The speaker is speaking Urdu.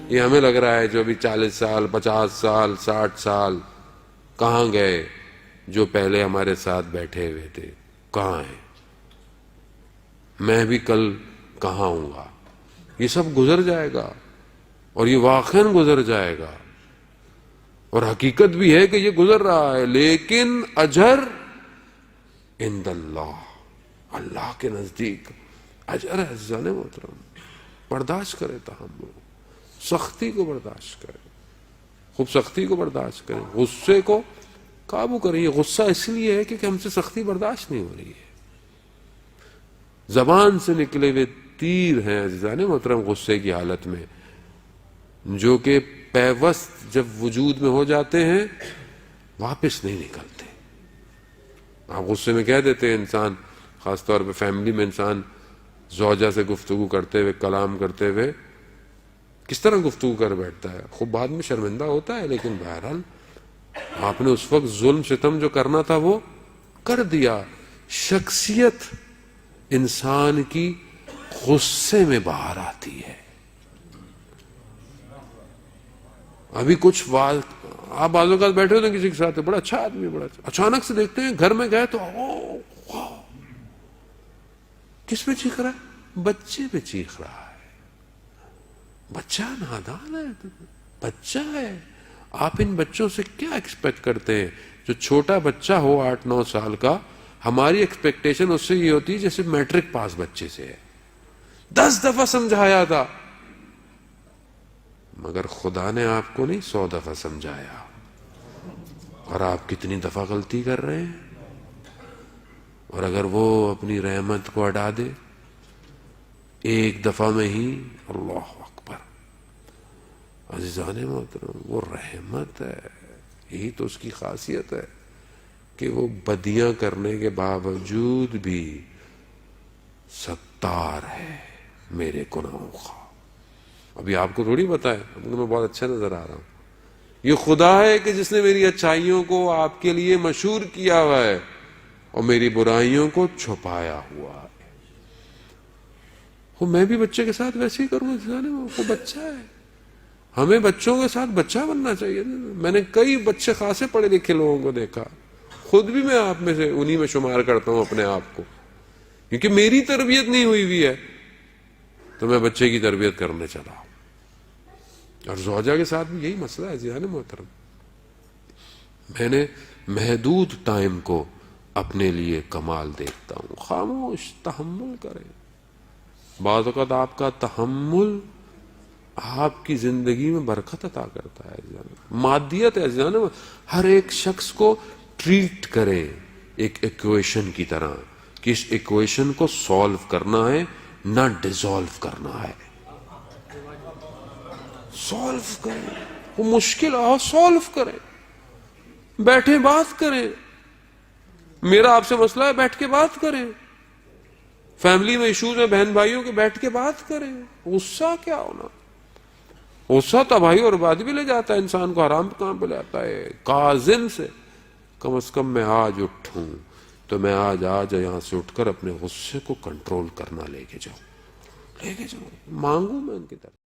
یہ ہمیں لگ رہا ہے جو ابھی 40 سال 50 سال 60 سال کہاں گئے، جو پہلے ہمارے ساتھ بیٹھے ہوئے تھے کہاں ہیں، میں بھی کل کہاں ہوں گا. یہ سب گزر جائے گا، اور یہ واقعاً گزر جائے گا، اور حقیقت بھی ہے کہ یہ گزر رہا ہے. لیکن اجر عند اللہ، اللہ کے نزدیک اجر ہے. عزیزان محترم، برداشت کرے تحمل، سختی کو برداشت کرے، خوب سختی کو برداشت کریں، غصے کو قابو کریں. یہ غصہ اس لیے ہے کہ ہم سے سختی برداشت نہیں ہو رہی ہے. زبان سے نکلے ہوئے تیر ہیں عزیزان محترم غصے کی حالت میں، جو کہ پیوست جب وجود میں ہو جاتے ہیں واپس نہیں نکلتے. آپ غصے میں کہہ دیتے ہیں، انسان خاص طور پہ فیملی میں انسان زوجہ سے گفتگو کرتے ہوئے، کلام کرتے ہوئے کس طرح گفتگو کر بیٹھتا ہے، خوب بعد میں شرمندہ ہوتا ہے، لیکن بہرحال آپ نے اس وقت ظلم ستم جو کرنا تھا وہ کر دیا. شخصیت انسان کی غصے میں باہر آتی ہے. ابھی کچھ آپ بعض اوقات بیٹھے ہوتے ہیں کسی کے ساتھ، بڑا اچھا آدمی، بڑا اچھا، اچانک سے دیکھتے ہیں گھر میں گئے تو کس پہ چیخ رہا ہے؟ بچے پہ چیخ رہا ہے. بچہ نادان ہے، بچہ ہے. آپ ان بچوں سے کیا ایکسپیکٹ کرتے ہیں؟ جو چھوٹا بچہ ہو 8-9 سال کا، ہماری ایکسپیکٹیشن اس سے یہ ہوتی ہے جیسے میٹرک پاس بچے سے ہے. 10 دفعہ سمجھایا تھا، مگر خدا نے آپ کو نہیں 100 دفعہ سمجھایا، اور آپ کتنی دفعہ غلطی کر رہے ہیں. اور اگر وہ اپنی رحمت کو ہٹا دے ایک دفعہ میں ہی، اللہ اکبر. عزیزان محترم، وہ رحمت ہے، یہی تو اس کی خاصیت ہے کہ وہ بدیاں کرنے کے باوجود بھی ستار ہے میرے گناہوں کا. ابھی آپ کو تھوڑی پتا ہے، اب میں بہت اچھا نظر آ رہا ہوں. یہ خدا ہے کہ جس نے میری اچھائیوں کو آپ کے لیے مشہور کیا ہوا ہے اور میری برائیوں کو چھپایا ہوا ہے. میں بھی بچے کے ساتھ ویسے ہی کروں گا. وہ بچہ ہے، ہمیں بچوں کے ساتھ بچہ بننا چاہیے. میں نے کئی بچے خاصے پڑھے لکھے لوگوں کو دیکھا، خود بھی میں آپ میں سے انہی میں شمار کرتا ہوں اپنے آپ کو، کیونکہ میری تربیت نہیں ہوئی ہے تو میں بچے کی تربیت کرنے چلا ہوں. اور زوجہ کے ساتھ بھی یہی مسئلہ ہے عزیزان محترم. میں نے محدود ٹائم کو اپنے لیے کمال دیکھتا ہوں. خاموش تحمل کریں. بعض اوقات آپ کا تحمل آپ کی زندگی میں برکت عطا کرتا ہے. مادیت ہے عزیزان. ہر ایک شخص کو ٹریٹ کرے ایک ایکویشن کی طرح کہ اس ایکویشن کو سالو کرنا ہے، نہ ڈیزالو کرنا ہے. سالو کریں، وہ مشکل سالو کریں، بیٹھے بات کریں. میرا آپ سے مسئلہ ہے، بیٹھ کے بات کریں. فیملی میں ایشوز ہیں بہن بھائیوں کے، بیٹھ کے بات کریں. غصہ کیا ہونا؟ غصہ تباہی اور بربادی بھی لے جاتا ہے انسان کو، حرام کام پہ لے جاتا ہے. کاظم سے کم از کم میں آج اٹھوں تو میں آج یہاں سے اٹھ کر اپنے غصے کو کنٹرول کرنا لے کے جاؤں. مانگوں میں ان کی طرف.